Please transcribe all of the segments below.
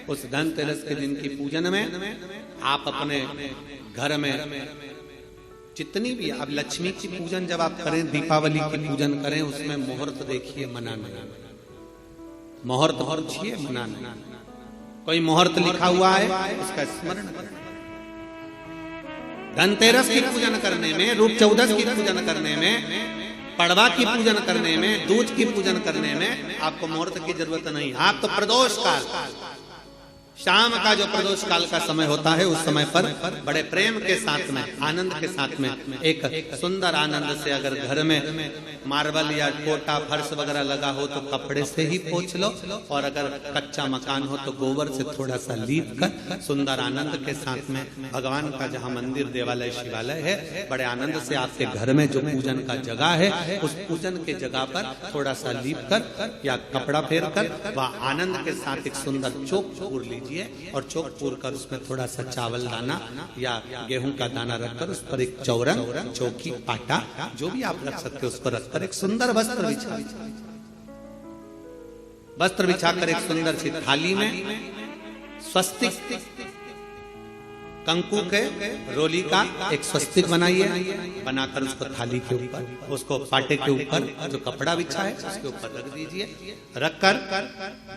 उस धनतेरस के दिन की पूजन में आप अपने घर में जितनी भी, अब लक्ष्मी की पूजन जब आप करें, दीपावली की पूजन करें, उसमें मुहूर्त देखिए, मनाना, मुहूर्त पूछिए, मनाना। कोई मुहूर्त लिखा हुआ है उसका स्मरण करें। धनतेरस की पूजन करने में, रूप चौदस की पूजन करने में, पड़वा की पूजन करने में, दूज की पूजन करने में आपको मुहूर्त की जरूरत नहीं। आप तो प्रदोष काल, शाम का जो प्रदोष काल का समय होता है, उस समय पर बड़े प्रेम के साथ में, आनंद के साथ में, एक सुंदर आनंद से, अगर घर में मार्बल या कोटा फर्श वगैरह लगा हो तो कपड़े से ही पोंछ लो, और अगर कच्चा मकान हो तो गोबर से थोड़ा सा लीप कर सुंदर आनंद के साथ में भगवान का जहाँ मंदिर, देवालय, शिवालय है, बड़े आनंद से आपके घर में जो पूजन का जगह है, उस पूजन के जगह पर थोड़ा सा लीप कर या कपड़ा फेर कर वह आनंद के साथ एक सुंदर चौक पूर लीजिए, और चौक पूर कर उसमें थोड़ा सा चावल दाना या गेहूं का दाना रखकर उस पर एक चौरंग, चौकी, पाटा, जो भी आप रख सकते हो उसको रखकर एक सुंदर वस्त्र बिछाकर एक सुंदर सी थाली में स्वस्तिक, कंकु के रोली का एक स्वस्तिक बनाइए, बनाकर उसको थाली के ऊपर, उसको पाटे के ऊपर जो कपड़ा बिछा है उसके ऊपर रख दीजिए। रखकर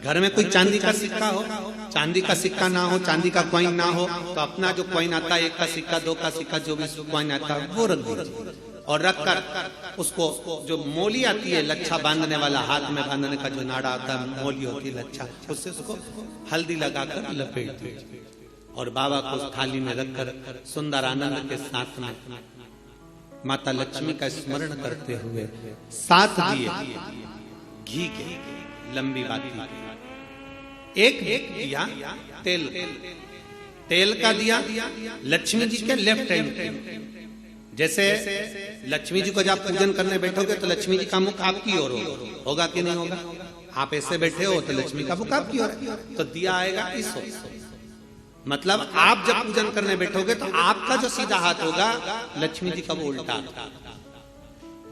घर में कोई चांदी का सिक्का हो, चांदी का सिक्का ना हो, चांदी का कॉइन ना हो, तो अपना जो कॉइन आता है, 1 का सिक्का, 2 का सिक्का, जो भी कॉइन आता है वो रख दीजिए। और रखकर उसको जो मोली आती है, लच्छा बांधने वाला, हाथ में बांधने का जो नाड़ा आता है, मोली होती है लच्छा, उससे उसको हल्दी लगाकर लपेट दीजिए और बाबा को उस थाली में रखकर सुंदर आनंद के साथ में माता लक्ष्मी का स्मरण करते हुए 7 दिए घी के, लंबी बाती, एक दिया तेल का दिया लक्ष्मी जी के लेफ्ट हैंड। जैसे लक्ष्मी जी को जब पूजन करने बैठोगे तो लक्ष्मी जी का मुख आपकी ओर होगा कि नहीं होगा? आप ऐसे बैठे हो तो लक्ष्मी का मुख आपकी ओर, तो दिया आएगा इस ओर। मतलब आप जब पूजन करने बैठोगे तो आपका जो सीधा हाथ होगा, लक्ष्मी जी का वो उल्टा,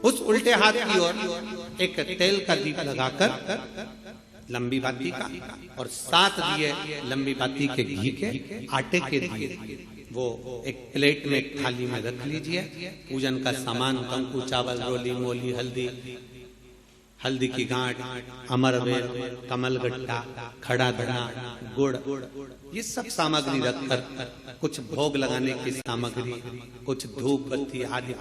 उस उल्टे हाथ की ओर एक तेल का दीप लगाकर लंबी बाती का, और 7 दिए लंबी बाती के घी के, आटे के दिए, वो एक प्लेट में, एक थाली में रख लीजिए। पूजन का सामान, कंकु, चावल, रोली, मोली, हल्दी की गांठ, अमरवेल, कमलगट्टा, खड़ा धना, गुड़, ये सब सामग्री रखकर, कुछ भोग लगाने की सामग्री, कुछ धूप बत्ती आदि,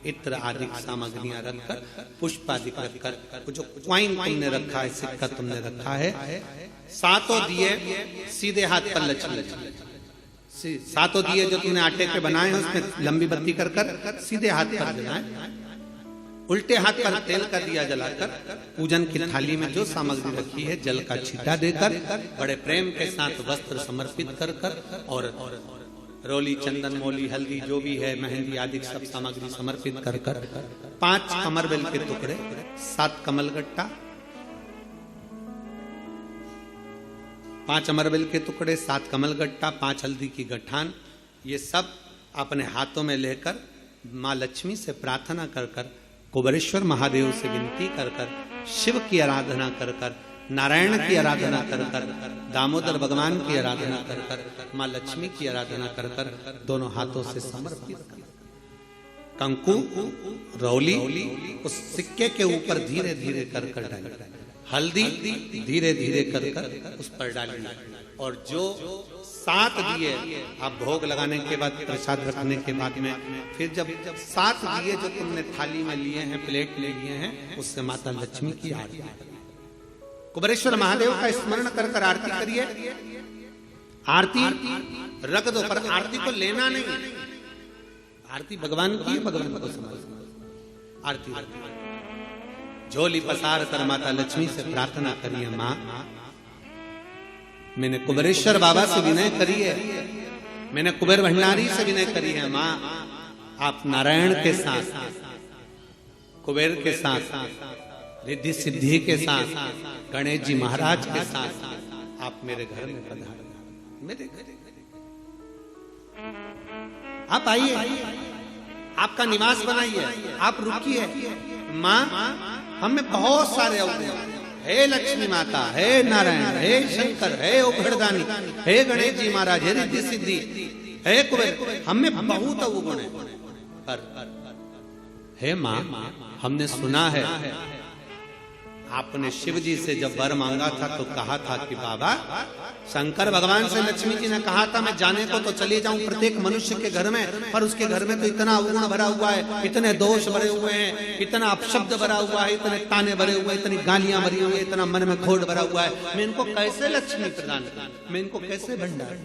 इत्र आदि सामग्रियां रखकर, पुष्प आदि रखकर, जो क्वाइन तुमने रखा है, सिक्का तुमने रखा है, 7 दिए सीधे हाथ पर लक्ष्मी, 7 दिए जो तुमने आटे के बनाए हैं उसमें लंबी बत्ती कर सीधे हाथ पर जलाएं। उल्टे हाथ पर तेल का दिया जलाकर पूजन की थाली में जो सामग्री रखी है, जल का छींटा देकर, बड़े प्रेम के साथ वस्त्र समर्पित कर और रोली, चंदन, मोली, हल्दी, जो भी है, मेहंदी आदि सब सामग्री समर्पित कर 5 अमरवेल के टुकड़े, 7 कमलगट्टा, 5 अमरवेल के टुकड़े, 7 कमलगट्टा, 5 हल्दी की गठान, ये सब अपने हाथों में लेकर माँ लक्ष्मी से प्रार्थना कर कुबेरेश्वर महादेव से विनती कर शिव की आराधना कर नारायण की आराधना कर दामोदर भगवान की आराधना कर माँ लक्ष्मी की आराधना कर दोनों हाथों से समर्पित कर कंकु, रौली उस सिक्के के ऊपर धीरे धीरे कर डाल, हल्दी धीरे धीरे कर उस पर डालना, और जो 7 दिए आप भोग लगाने के बाद, प्रसाद रखने के बाद में, फिर जब 7 दिए जो तुमने थाली में लिए हैं, प्लेट ले लिए हैं, उससे माता लक्ष्मी की आरती, कुबेरेश्वर महादेव का स्मरण कर आरती करिए। आरती रख दो, पर आरती को लेना नहीं, आरती भगवान की है, भगवान को समझ। आरती झोली पसार कर माता लक्ष्मी से प्रार्थना करिए, माँ मैंने कुबेरेश्वर बाबा से विनय करी है, मैंने कुबेर भंडारी से विनय करी है, माँ आप नारायण के साथ, कुबेर के साथ, रिद्धि सिद्धि के साथ, गणेश जी महाराज के साथ आप मेरे घर में पधार, मेरे घर आप आइए, आपका निवास बनाइए, आप रुकिए। माँ हमें बहुत सारे अवगुण, हे लक्ष्मी माता, हे नारायण, हे शंकर, हे औघड़दानी, हे गणेश जी महाराज, हे रिद्धि सिद्धि, हे कुबेर, हमें बहुत अवगुण है। पर हे माँ, हमने सुना है आपने शिव जी से जब वर मांगा था तो कहा था कि बाबा, शंकर भगवान से लक्ष्मी जी ने कहा था मैं जाने को तो चले जाऊं प्रत्येक मनुष्य के घर में, पर उसके घर में तो इतना अवगुण भरा हुआ है, इतने दोष भरे हुए हैं, इतना अपशब्द भरा हुआ है, इतने ताने भरे हुए, इतनी गालियां भरी हुई, इतना मन में खोट भरा हुआ है, मैं इनको कैसे लक्ष्मी प्रदान करूं, मैं इनको कैसे भंडार।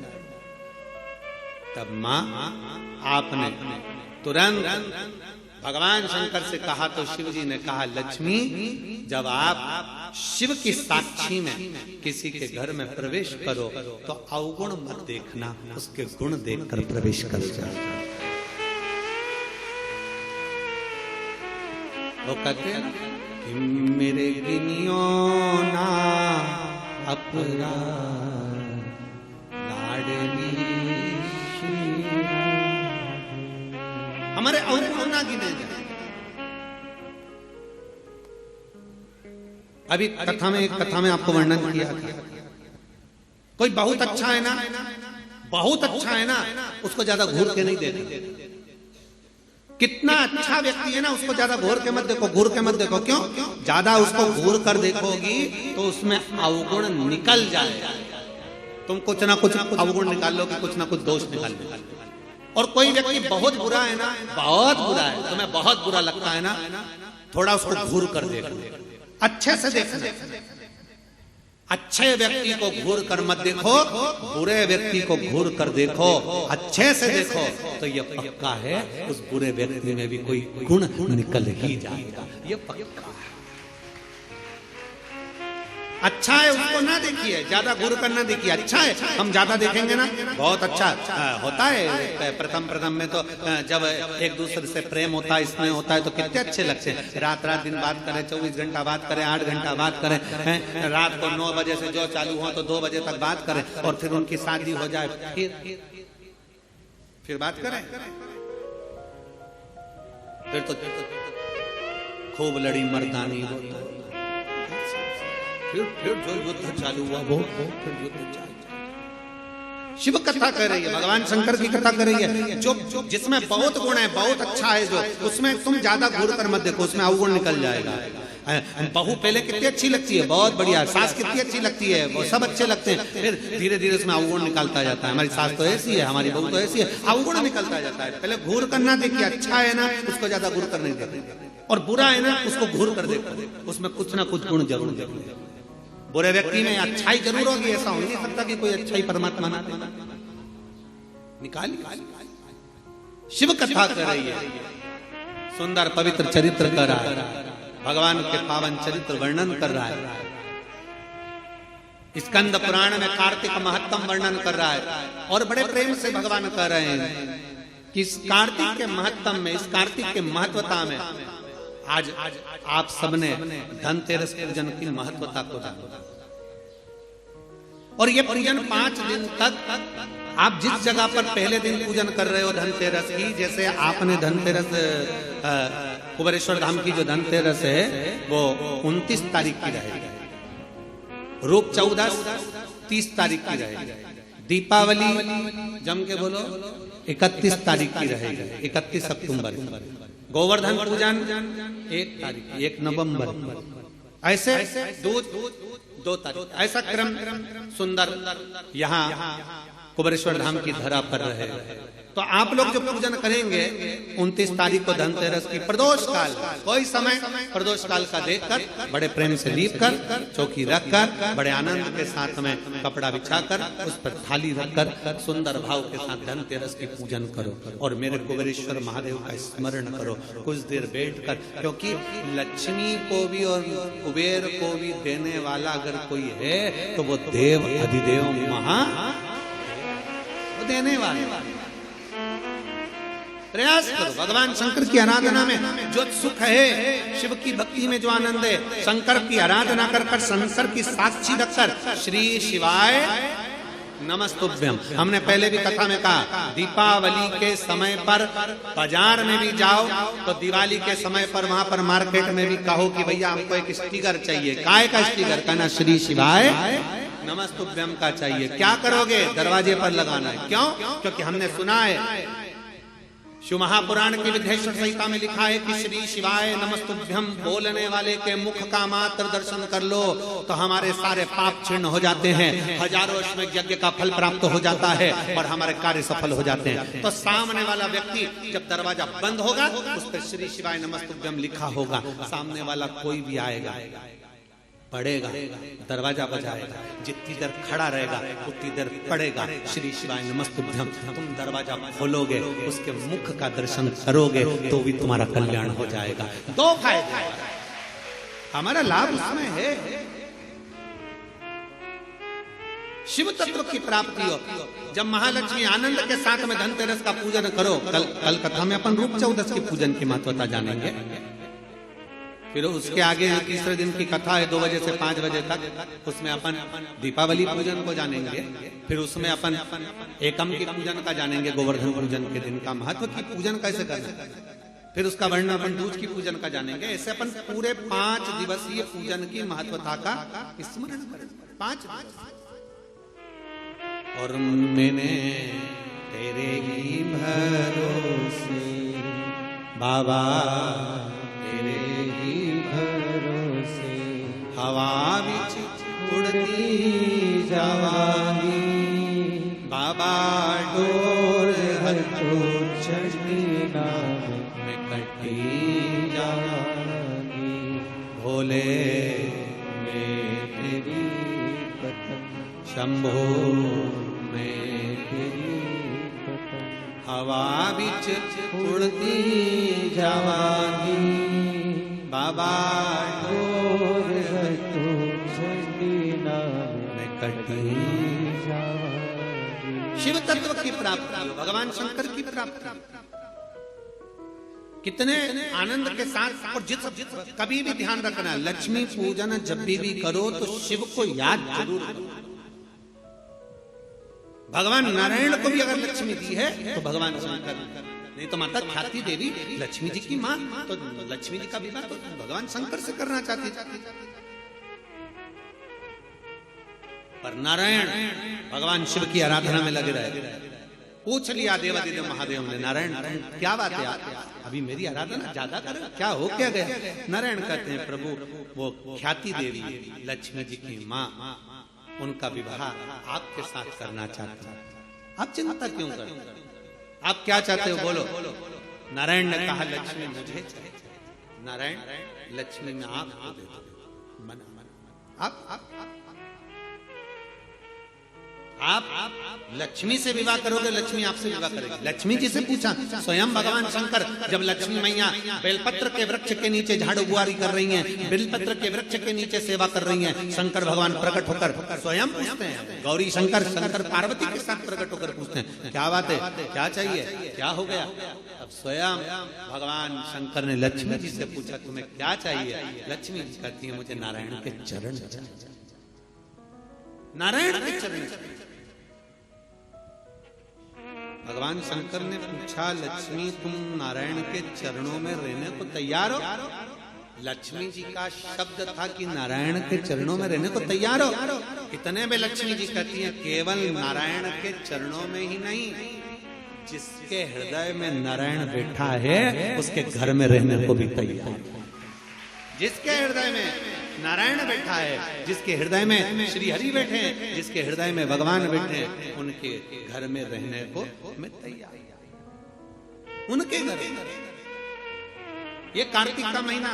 तब माँ आपने तुरंत भगवान शंकर से कहा तो शिव जी ने कहा, लक्ष्मी, जब आप शिव की साक्षी में किसी के घर में प्रवेश करो तो अवगुण मत देखना, उसके गुण देखकर प्रवेश कर जाओ। वो कहते हैं कि मेरे गिनियो ना अपराध लाडली, हमारे अवगुण ना गिने जाए। अभी कथा में आपको वर्णन किया था, कोई बहुत अच्छा है ना, बहुत अच्छा है ना, उसको ज्यादा घूर के नहीं देखो। कितना अच्छा व्यक्ति है ना, उसको ज्यादा घूर के मत देखो, घूर के मत देखो। क्यों? ज्यादा उसको घूर कर देखोगी तो उसमें अवगुण निकल जाएगा। तुम कुछ ना कुछ अवगुण निकाल लोगे, कुछ ना कुछ दोष निकाल लोगे। और कोई व्यक्ति बहुत बुरा है ना, बहुत बुरा है, तुम्हें बहुत बुरा लगता है ना, थोड़ा उसको घूर कर देखो, अच्छे से देखना। अच्छे व्यक्ति को घूर कर मत देखो, बुरे व्यक्ति को घूर कर देखो, अच्छे से देखो, तो ये पक्का है उस बुरे व्यक्ति में भी कोई गुण निकल ही जाएगा, ये पक्का है। अच्छा है उसको ना देखिए, ज्यादा घूर कर ना देखिए। अच्छा है, हम ज्यादा देखेंगे ना, बहुत अच्छा होता है। प्रथम में तो जब एक दूसरे से प्रेम होता है, इसमें होता है, तो कितने अच्छे लगते हैं। रात दिन बात करें, 24 घंटा बात करें, 8 घंटा बात करें, रात को 9 बजे से जो चालू हो तो 2 बजे तक बात करें, और फिर उनकी शादी हो जाए, फिर बात करें, फिर तो खूब लड़ी मर्दानी होता है। फिर जो युद्ध चालू हुआ वो फिर युद्ध चालू। शिव कथा कर रही है, भगवान शंकर की कथा कर रही है, जो जिसमें बहुत गुण है, बहुत अच्छा है, जो उसमें तुम ज्यादा घूर कर मत देखो, उसमें अवगुण निकल जाएगा। बहू पहले कितनी अच्छी लगती है, बहुत बढ़िया, सास कितनी अच्छी लगती है, वो सब अच्छे लगते हैं, फिर धीरे धीरे उसमें अवगुण निकलता जाता है। हमारी सास तो ऐसी है, हमारी बहू तो ऐसी है, अवगुण निकलता जाता है। पहले घूर कर ना देखिए, अच्छा है ना उसको ज्यादा घूर कर नहीं देखते, और बुरा है ना उसको घूर कर देखो, उसमें कुछ ना कुछ गुण जरूर देखो। बुरे व्यक्ति में अच्छाई जरूर होगी, ऐसा हो नहीं सकता कि कोई अच्छाई परमात्मा ना दे। निकालिए, शिव कथा कर रही है, सुंदर पवित्र चरित्र कर रहा है, भगवान के पावन चरित्र वर्णन कर रहा है। स्कंद पुराण में कार्तिक महत्तम वर्णन कर रहा है, और बड़े प्रेम से भगवान कह रहे हैं कि इस कार्तिक के महत्तम में, इस कार्तिक के महत्वता में आज आप सबने धनतेरस पूजन की महत्वता को जाना, और ये पूजन 5 दिन तक आप जिस जगह पर पहले दिन पूजन कर रहे हो धनतेरस की, जैसे आपने धनतेरस कुबेरेश्वर धाम की जो धनतेरस है वो 29 तारीख की रहेगी, रूप 14 30 तारीख की रहेगी, दीपावली जम के बोलो 31 तारीख की रहेगी, 31 अक्टूबर, गोवर्धन पूजन 1 तारीख, 1 नवंबर, ऐसे 2 तारीख, ऐसा क्रम सुंदर यहाँ कुबेरेश्वर धाम की धरा पर रहे। तो आप लोग जो पूजन करेंगे 29 तारीख को धनतेरस की प्रदोष काल, कोई समय प्रदोष काल का देखकर बड़े प्रेम से लीप कर, चौकी रखकर, बड़े आनंद के साथ में कपड़ा बिछाकर, उस पर थाली रखकर सुंदर भाव के साथ धनतेरस की पूजन करो, और मेरे कुबेरेश्वर महादेव का स्मरण करो कुछ देर बैठकर, क्योंकि लक्ष्मी को भी और कुबेर को भी देने वाला अगर कोई है तो वो देव अधिदेव महा देने वाले। प्रयास करो, भगवान शंकर की आराधना में जो सुख है, शिव की भक्ति में जो आनंद है, शंकर की आराधना कर शंकर की साक्षी रखकर श्री शिवाय नमस्तुभ्यम। हमने पहले भी कथा में कहा, दीपावली के समय पर बाजार में भी जाओ तो दिवाली के समय पर वहां पर मार्केट में भी कहो कि भैया हमको एक स्टिकर चाहिए। काय का स्टिकर? कहना श्री शिवाय नमस्तुभ्यम का चाहिए। क्या करोगे? दरवाजे पर लगाना है। क्यों? क्योंकि हमने सुना है, शिव महापुराण की विधेश्वर संहिता में लिखा है कि श्री शिवाय नमस्तुभ्यम बोलने वाले के मुख का मात्र दर्शन कर लो तो हमारे सारे पाप क्षीण हो जाते हैं, हजारों अश्वमेध यज्ञ का फल प्राप्त हो जाता है और हमारे कार्य सफल हो जाते हैं। तो सामने वाला व्यक्ति जब दरवाजा बंद होगा उस पर श्री शिवाय नमस्तुभ्यम लिखा होगा, सामने वाला कोई भी आएगा पढ़ेगा, दरवाजा बजाएगा, जितनी देर खड़ा रहेगा उतनी देर पढ़ेगा श्री शिवाय नमस्तुभ्यम। तुम दरवाजा खोलोगे, उसके मुख का दर्शन करोगे तो भी तुम्हारा कल्याण हो जाएगा। दो फायदे, हमारा लाभ उसमें है, शिव तत्व की प्राप्ति हो। जब महालक्ष्मी आनंद के साथ में धनतेरस का पूजन करो, कल कथा में अपन रूप चौदस की पूजन की महत्वता जानेंगे। फिर उसके आगे तीसरे दिन की कथा है 2 बजे से 5 बजे तक, उसमें अपन दीपावली पूजन को जानेंगे। फिर उसमें अपन एकम की पूजन का जानेंगे, गोवर्धन पूजन के दिन का महत्व की पूजन कैसे करना। फिर उसका वर्णन अपन दूज की पूजन का जानेंगे। ऐसे अपन पूरे 5 दिवसीय पूजन की महत्वता का स्मरण करेंगे। 5 और मैंने तेरे ही भरोसे बाबा, तेरे ही भरोसे हवा बिच उड़ती जावानी बाबा, डोर हर चोर चढ़ती नाम में कटी जावानी, भोले मैं तेरी पतंग, शंभो मैं तेरी पतंग, हवा बिच उड़ती जावानी बाबा, डोर है तो चढ़ना में कटी जावानी। शिव तत्व की प्राप्ति, भगवान शंकर की प्राप्ति कितने आनंद के साथ। और जिस कभी भी ध्यान रखना, लक्ष्मी पूजन जब भी करो तो शिव को याद जरूर करो। भगवान नारायण को भी अगर लक्ष्मी दी है तो भगवान शंकर, नहीं तो माता ख्याति देवी लक्ष्मी जी की मां, तो लक्ष्मी जी का विवाह तो भगवान शंकर से करना चाहती थी। पर नारायण भगवान शिव की आराधना में लगे रहे। पूछ लिया देवादिदेव महादेव ने, नारायण क्या बात है, अभी मेरी आराधना ज्यादा करो, क्या हो क्या गया? नारायण कहते हैं, प्रभु वो ख्याति देवी लक्ष्मी जी की मां, उनका विवाह आपके साथ करना चाहते हैं। आप चिंता क्यों करते हैं? आप क्या चाहते हो बोलो। नारायण ने कहा लक्ष्मी मुझे चाहिए। नारायण लक्ष्मी में आपको दे दो। आप लक्ष्मी से विवाह करोगे, लक्ष्मी आपसे विवाह करेगी। लक्ष्मी जी से पूछा, स्वयं भगवान शंकर जब लक्ष्मी मैया बेलपत्र के वृक्ष के नीचे झाड़ू बुआरी कर रही हैं, बेलपत्र के वृक्ष के नीचे सेवा कर रही हैं, शंकर भगवान प्रकट होकर स्वयं पूछते हैं, गौरी शंकर, शंकर पार्वती के साथ प्रकट होकर पूछते हैं, क्या बात है, क्या चाहिए, क्या हो गया? अब स्वयं भगवान शंकर ने लक्ष्मी जी से पूछा, तुम्हें क्या चाहिए? लक्ष्मी जी कहती है, मुझे नारायण के चरण चाहिए। नारायण के चरण। भगवान शंकर ने पूछा, लक्ष्मी तुम नारायण के चरणों में रहने को तैयार हो? लक्ष्मी जी का शब्द था कि नारायण के चरणों में रहने को तैयार हो। इतने में लक्ष्मी जी कहती हैं, केवल नारायण के चरणों में ही नहीं, जिसके हृदय में नारायण बैठा है उसके घर में रहने को भी तैयार। जिसके हृदय में नारायण बैठा है, जिसके हृदय में श्री हरि बैठे हैं, जिसके हृदय में भगवान बैठे हैं, उनके घर में रहने को मैं तैयार। उनके घर। ये कार्तिक का महीना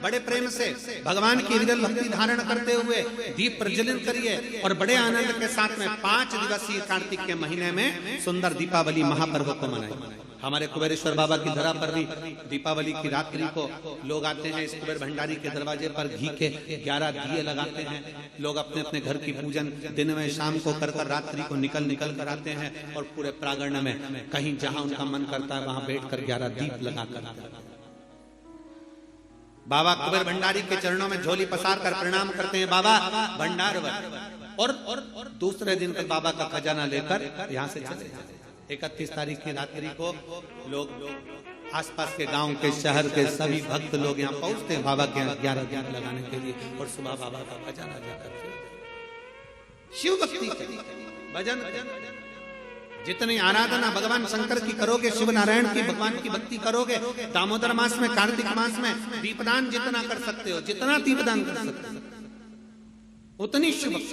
बड़े प्रेम से भगवान की विरल भक्ति धारण करते हुए दीप प्रज्वलित करिए और बड़े आनंद के साथ में 5 दिवसीय कार्तिक के महीने में सुंदर दीपावली महापर्व को मनाएं। हमारे कुबेरेश्वर बाबा की धरा पर भी दीपावली की रात्रि को लोग आते हैं, इस कुबेर भंडारी के दरवाजे पर घी के 11 दिए लगाते हैं। लोग अपने अपने घर की पूजन दिन में शाम को कर रात्रि को निकल कर आते हैं और पूरे प्रांगण में कहीं जहां उनका मन करता है वहां बैठकर 11 दीप लगाकर बाबा कुबेर भंडारी के चरणों में झोली पसार कर प्रणाम करते हैं। बाबा भंडारवर और दूसरे दिन तक बाबा का खजाना लेकर यहाँ से चले जाते। 31 तारीख की रात्रि को लोग आसपास के गांव के शहर के सभी भक्त लोग यहाँ पहुंचते हैं बाबा के 11 लगाने के लिए और सुबह बाबा का खजाना लेकर शिव भक्ति भजन जितनी आराधना भगवान शंकर की करोगे, शिव नारायण की भगवान की भक्ति करोगे, दामोदर मास में, कार्तिक मास में दीपदान जितना कर सकते हो, जितना दीपदान कर सकते हो उतनी शिव भक्ति।